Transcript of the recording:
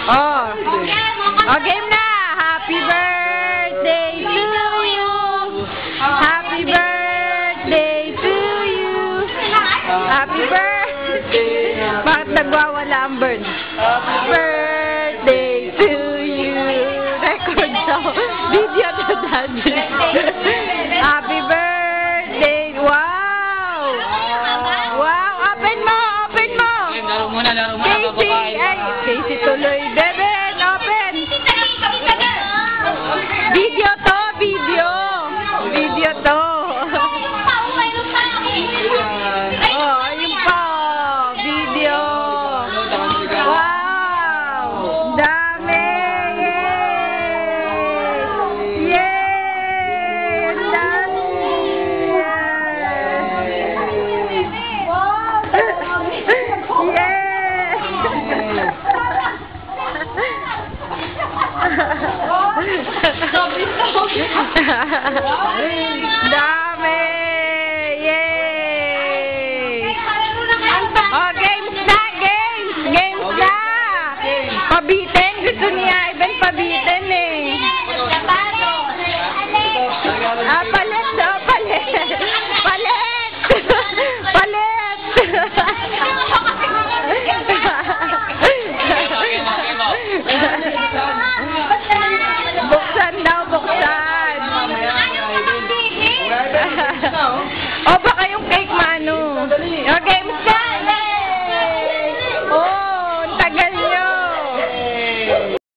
Oh. Oh, game na. Happy birthday to you. Happy birthday to you. Happy birthday. Bakit nagwawala ang bird? Happy birthday to you. Record daw. Video to daddy. Happy birthday. Wow. Wow. Open mo. Open mo. Laro muna, Casey. Ay, Casey tuloy. Beben, open. Video to. Video. Video to. Oh, ayun pa. Video. Wow. Dami. Yay. Yay. Ang dami. Yay.